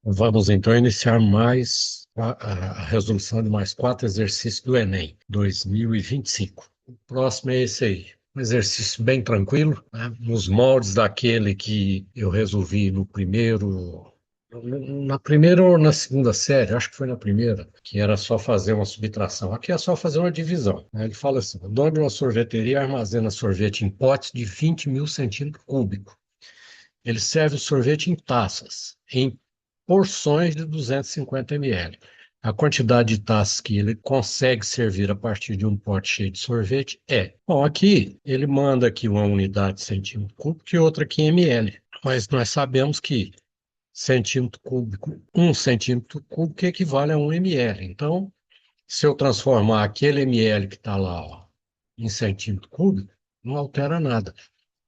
Vamos então iniciar mais a resolução de mais 4 exercícios do Enem 2025. O próximo é esse aí. Um exercício bem tranquilo, né? Nos moldes daquele que eu resolvi no primeiro, na primeira ou na segunda série, acho que foi na primeira, que era só fazer uma subtração. Aqui é só fazer uma divisão, né? Ele fala assim: o dono de uma sorveteria armazena sorvete em potes de 20 mil centímetros cúbicos. Ele serve o sorvete em taças, em porções de 250 ml. A quantidade de taças que ele consegue servir a partir de um pote cheio de sorvete é. Bom, aqui ele manda aqui uma unidade de centímetro cúbico e outra aqui em ml. Mas nós sabemos que centímetro cúbico, 1 centímetro cúbico equivale a 1 ml. Então, se eu transformar aquele ml que está lá, ó, em centímetro cúbico, não altera nada.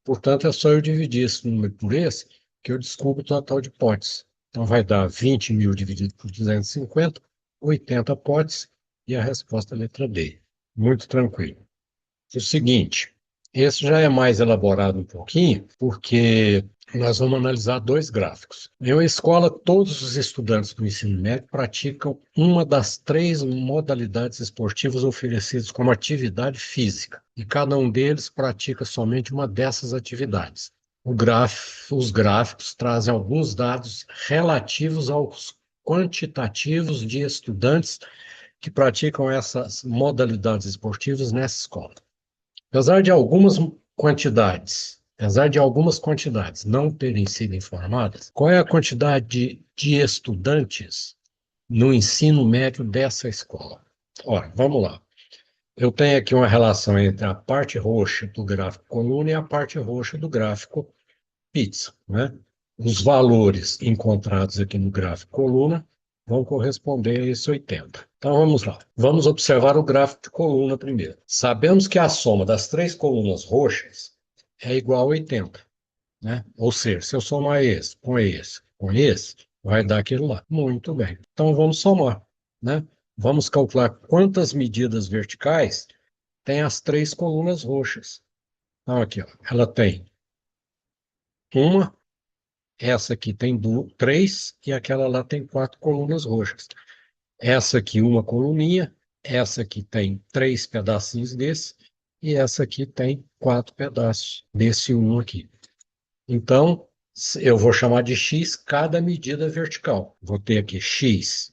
Portanto, é só eu dividir esse número por esse, que eu descubro o total de potes. Então, vai dar 20 mil dividido por 250, 80 potes, e a resposta é a letra D. Muito tranquilo. O seguinte, esse já é mais elaborado um pouquinho, porque nós vamos analisar dois gráficos. Em uma escola, todos os estudantes do ensino médio praticam uma das três modalidades esportivas oferecidas como atividade física, e cada um deles pratica somente uma dessas atividades. Os gráficos trazem alguns dados relativos aos quantitativos de estudantes que praticam essas modalidades esportivas nessa escola. Apesar de algumas quantidades não terem sido informadas, qual é a quantidade de estudantes no ensino médio dessa escola? Ora, vamos lá. Eu tenho aqui uma relação entre a parte roxa do gráfico coluna e a parte roxa do gráfico pizza, né? Os valores encontrados aqui no gráfico coluna vão corresponder a esse 80. Então vamos lá. Vamos observar o gráfico de coluna primeiro. Sabemos que a soma das três colunas roxas é igual a 80, né? Ou seja, se eu somar esse, vai dar aquilo lá. Muito bem. Então vamos somar, né? Vamos calcular quantas medidas verticais tem as três colunas roxas. Então aqui, ó, ela tem uma. Essa aqui tem três e aquela lá tem quatro colunas roxas. Essa aqui, uma coluninha. Essa aqui tem três pedacinhos desse. E essa aqui tem quatro pedaços desse um aqui. Então, eu vou chamar de x cada medida vertical. Vou ter aqui x.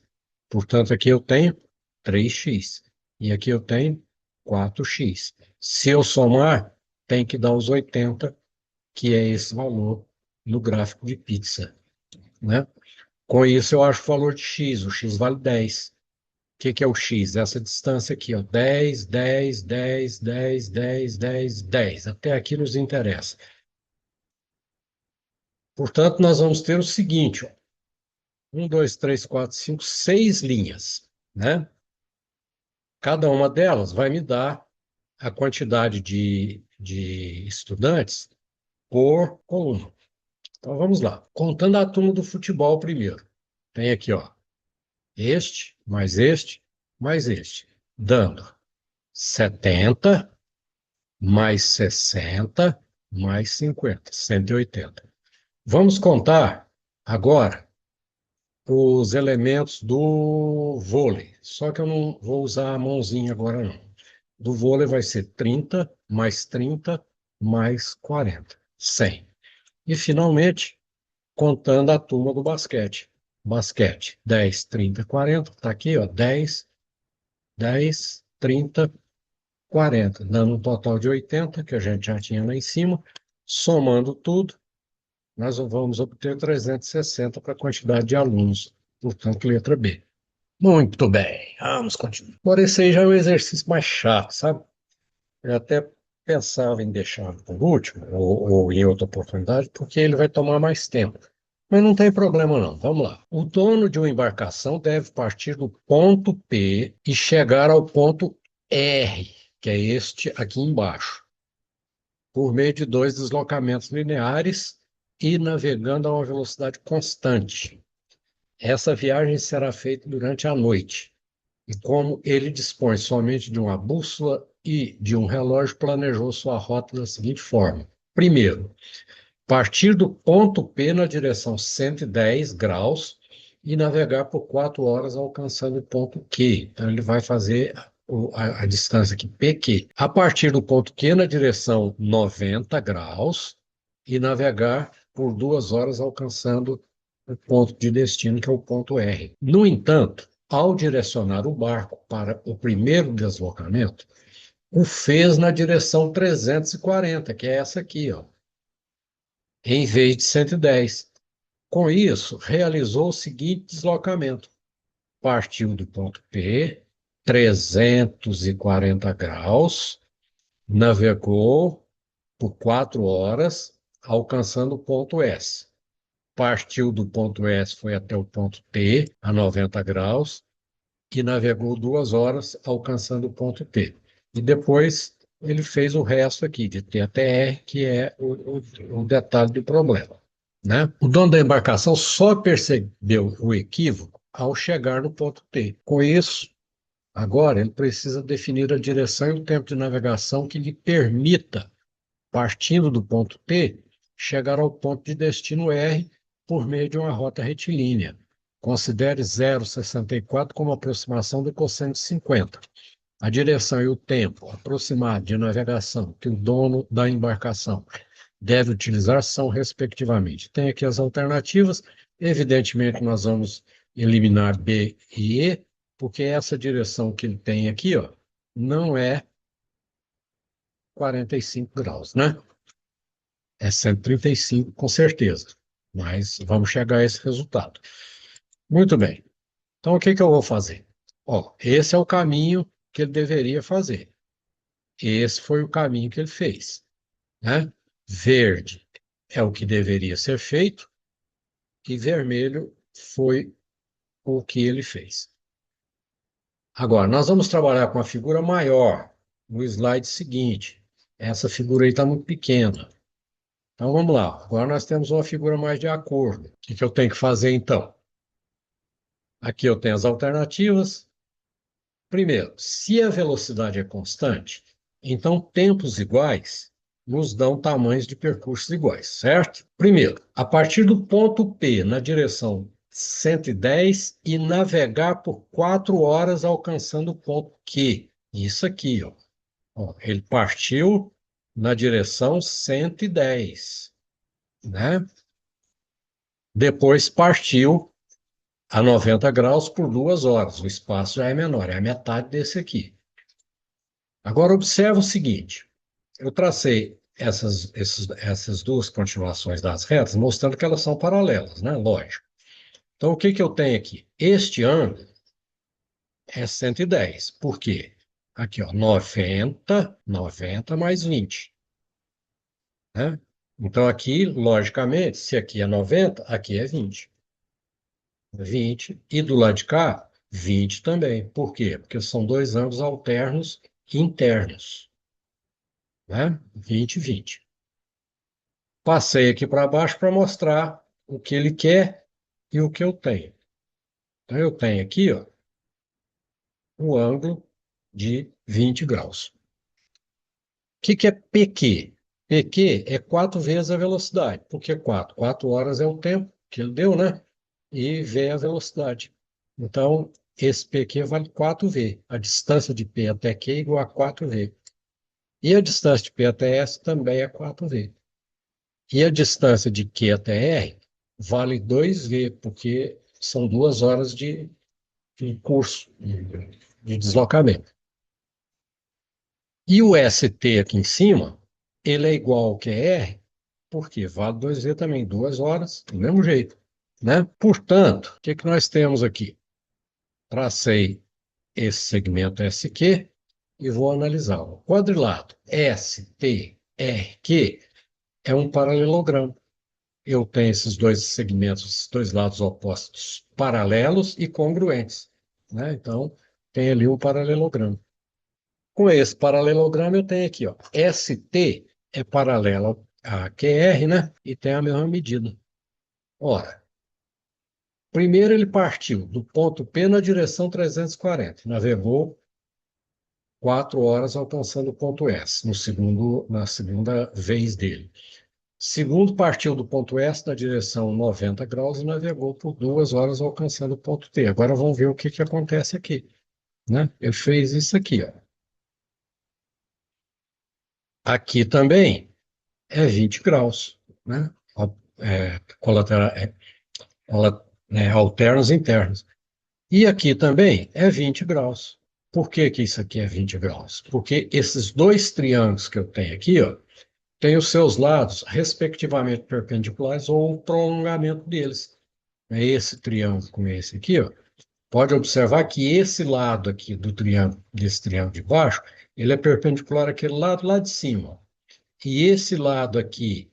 Portanto, aqui eu tenho 3x. E aqui eu tenho 4x. Se eu somar, tem que dar os 80, que é esse valor no gráfico de pizza, né? Com isso, eu acho o valor de x. O x vale 10. O que que é o x? Essa distância aqui, ó, 10, 10, 10, 10, 10, 10, 10. Até aqui nos interessa. Portanto, nós vamos ter o seguinte, ó, 1, 2, 3, 4, 5, 6 linhas, né? Cada uma delas vai me dar a quantidade de estudantes por coluna. Então, vamos lá. Contando a turma do futebol primeiro. Tem aqui, ó, este, mais este, dando 70 mais 60 mais 50, 180. Vamos contar agora os elementos do vôlei, só que eu não vou usar a mãozinha agora não. Do vôlei vai ser 30 mais 40, 100. E finalmente, contando a turma do basquete. Basquete, 10, 30, 40, está aqui, ó, 10, 10, 30, 40, dando um total de 80, que a gente já tinha lá em cima. Somando tudo, nós vamos obter 360 para a quantidade de alunos, portanto, letra B. Muito bem, vamos continuar. Agora, esse aí já é um exercício mais chato, sabe? Eu até pensava em deixá-lo por último, ou em outra oportunidade, porque ele vai tomar mais tempo. Mas não tem problema não, vamos lá. O dono de uma embarcação deve partir do ponto P e chegar ao ponto R, que é este aqui embaixo, por meio de dois deslocamentos lineares e navegando a uma velocidade constante. Essa viagem será feita durante a noite. E como ele dispõe somente de uma bússola e de um relógio, planejou sua rota da seguinte forma. Primeiro, partir do ponto P na direção 110 graus e navegar por 4 horas alcançando o ponto Q. Então, ele vai fazer a distância aqui, PQ, a partir do ponto Q na direção 90 graus e navegar por 2 horas alcançando o ponto de destino, que é o ponto R. No entanto, ao direcionar o barco para o primeiro deslocamento, o fez na direção 340, que é essa aqui, ó, em vez de 110. Com isso, realizou o seguinte deslocamento. Partiu do ponto P, 340 graus, navegou por 4 horas, alcançando o ponto S. Partiu do ponto S, foi até o ponto T, a 90 graus, e navegou 2 horas, alcançando o ponto T. E depois ele fez o resto aqui, de T até R, que é o detalhe do problema, né? O dono da embarcação só percebeu o equívoco ao chegar no ponto T. Com isso, agora ele precisa definir a direção e o tempo de navegação que lhe permita, partindo do ponto T, chegar ao ponto de destino R por meio de uma rota retilínea. Considere 0,64 como aproximação do cosseno de 50. A direção e o tempo aproximado de navegação que o dono da embarcação deve utilizar são, respectivamente. Tem aqui as alternativas. Evidentemente, nós vamos eliminar B e E, porque essa direção que ele tem aqui, ó, não é 45 graus, né? É 135, com certeza. Mas vamos chegar a esse resultado. Muito bem. Então, o que que eu vou fazer? Ó, esse é o caminho que ele deveria fazer. Esse foi o caminho que ele fez, né? Verde é o que deveria ser feito e vermelho foi o que ele fez. Agora, nós vamos trabalhar com a figura maior no slide seguinte. Essa figura aí está muito pequena. Então, vamos lá. Agora nós temos uma figura mais de acordo. O que que eu tenho que fazer, então? Aqui eu tenho as alternativas. Primeiro, se a velocidade é constante, então tempos iguais nos dão tamanhos de percursos iguais, certo? Primeiro, a partir do ponto P na direção 110 e navegar por 4 horas alcançando o ponto Q. Isso aqui, ó. Ó, ele partiu na direção 110, né? Depois partiu a 90 graus por 2 horas. O espaço já é menor, é a metade desse aqui. Agora, observa o seguinte: eu tracei essas duas continuações das retas, mostrando que elas são paralelas, né? Lógico. Então, o que que eu tenho aqui? Este ângulo é 110. Por quê? Aqui, ó, 90 mais 20, né? Então, aqui, logicamente, se aqui é 90, aqui é 20. 20. E do lado de cá, 20 também. Por quê? Porque são dois ângulos alternos internos, né? 20 e 20. Passei aqui para baixo para mostrar o que ele quer e o que eu tenho. Então, eu tenho aqui, ó, um ângulo de 20 graus. O que é PQ? PQ é 4 vezes a velocidade. Por que 4? 4 horas é o tempo que ele deu, né? E V é a velocidade. Então, esse PQ vale 4V. A distância de P até Q é igual a 4V. E a distância de P até S também é 4V. E a distância de Q até R vale 2V, porque são 2 horas de curso, de deslocamento. E o ST aqui em cima, ele é igual ao QR, porque vale 2V também, 2 horas, do mesmo jeito, né? Portanto, o que que nós temos aqui? Tracei esse segmento SQ e vou analisar. O quadrilátero STRQ é um paralelogramo. Eu tenho esses dois segmentos, esses dois lados opostos paralelos e congruentes, né? Então, tem ali um paralelogramo. Com esse paralelogramo, eu tenho aqui, ó, ST é paralelo a QR, né? E tem a mesma medida. Ora, primeiro ele partiu do ponto P na direção 340, navegou 4 horas alcançando o ponto S, na segunda vez dele. Segundo partiu do ponto S na direção 90 graus e navegou por 2 horas alcançando o ponto T. Agora vamos ver o que que acontece aqui, né? Ele fez isso aqui, ó. Aqui também é 20 graus, né? Colateral, alternos internos. E aqui também é 20 graus. Por que que isso aqui é 20 graus? Porque esses dois triângulos que eu tenho aqui, ó, têm os seus lados, respectivamente, perpendiculares ou o prolongamento deles. É esse triângulo com esse aqui, ó. Pode observar que esse lado aqui do triângulo, desse triângulo de baixo, ele é perpendicular àquele lado lá de cima. E esse lado aqui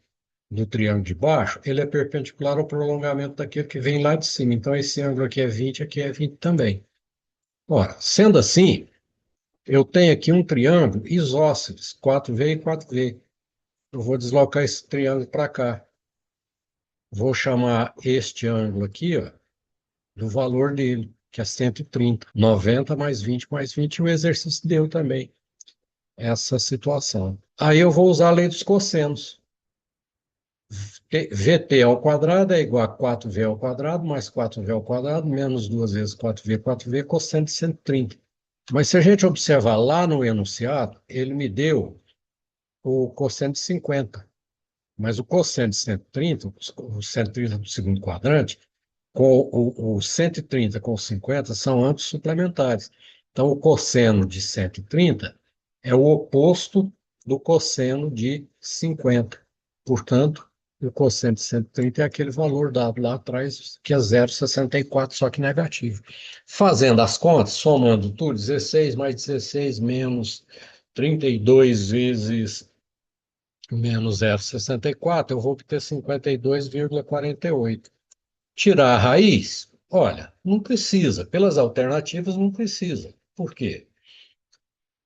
do triângulo de baixo, ele é perpendicular ao prolongamento daquele que vem lá de cima. Então, esse ângulo aqui é 20 também. Ora, sendo assim, eu tenho aqui um triângulo isósceles, 4V e 4V. Eu vou deslocar esse triângulo para cá. Vou chamar este ângulo aqui, ó, do valor dele, que é 130. 90 mais 20, o exercício deu também essa situação. Aí eu vou usar a lei dos cossenos. VT ao quadrado é igual a 4V ao quadrado, mais 4V ao quadrado, menos 2 vezes 4V, cosseno de 130. Mas se a gente observar lá no enunciado, ele me deu o cosseno de 50. Mas o cosseno de 130, o 130 do segundo quadrante, com o 130 com o 50 são ambos suplementares. Então, o cosseno de 130 é o oposto do cosseno de 50. Portanto, o cosseno de 130 é aquele valor dado lá atrás, que é 0,64, só que negativo. Fazendo as contas, somando tudo, 16 mais 16 menos 32 vezes menos 0,64, eu vou obter 52,48. Tirar a raiz? Olha, não precisa. Pelas alternativas, não precisa. Por quê?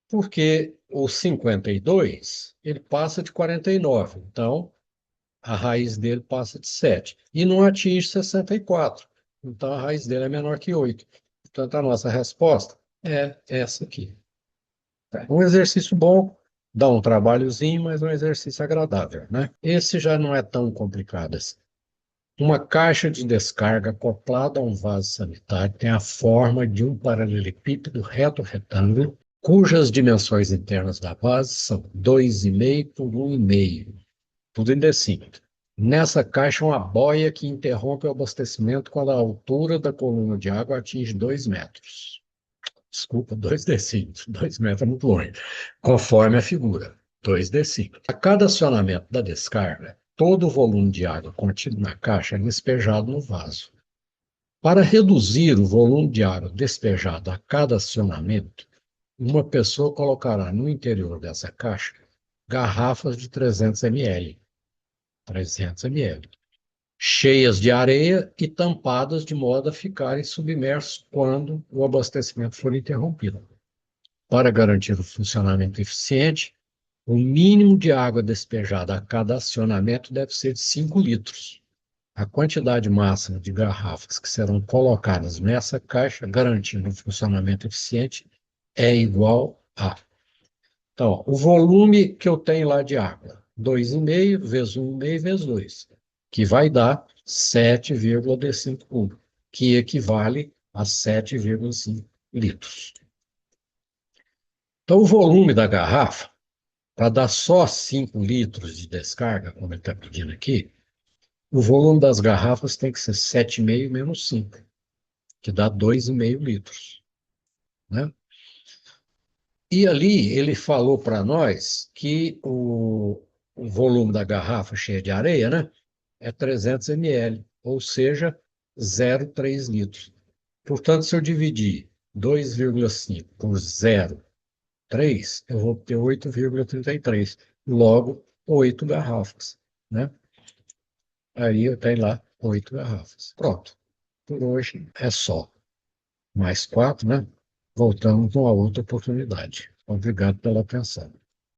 Porque o 52, ele passa de 49. Então, a raiz dele passa de 7. E não atinge 64. Então, a raiz dele é menor que 8. Portanto, a nossa resposta é essa aqui. Um exercício bom, dá um trabalhozinho, mas um exercício agradável, né? Esse já não é tão complicado assim. Uma caixa de descarga acoplada a um vaso sanitário tem a forma de um paralelepípedo reto-retângulo, cujas dimensões internas da base são 2,5 por 1,5, tudo em decímetro. Nessa caixa, uma boia que interrompe o abastecimento quando a altura da coluna de água atinge 2 metros. Desculpa, 2 decímetros. 2 metros é muito longe. Conforme a figura, 2 decímetros. A cada acionamento da descarga, todo o volume de água contido na caixa é despejado no vaso. Para reduzir o volume de água despejado a cada acionamento, uma pessoa colocará no interior dessa caixa garrafas de 300 ml, 300 ml, cheias de areia e tampadas de modo a ficarem submersos quando o abastecimento for interrompido. Para garantir o funcionamento eficiente, o mínimo de água despejada a cada acionamento deve ser de 5 litros. A quantidade máxima de garrafas que serão colocadas nessa caixa, garantindo um funcionamento eficiente, é igual a. Então, ó, o volume que eu tenho lá de água, 2,5 vezes 1,5 vezes 2, que vai dar 7,5 cúbicos, que equivale a 7,5 litros. Então, o volume da garrafa, para dar só 5 litros de descarga, como ele está pedindo aqui, o volume das garrafas tem que ser 7,5 menos 5, que dá 2,5 litros, né? E ali ele falou para nós que o volume da garrafa cheia de areia, né, é 300 ml, ou seja, 0,3 litros. Portanto, se eu dividir 2,5 por 0,3, eu vou ter 8,33. Logo, 8 garrafas, né? Aí eu tenho lá 8 garrafas. Pronto. Por hoje é só. Mais 4, né? Voltamos numa outra oportunidade. Obrigado pela atenção.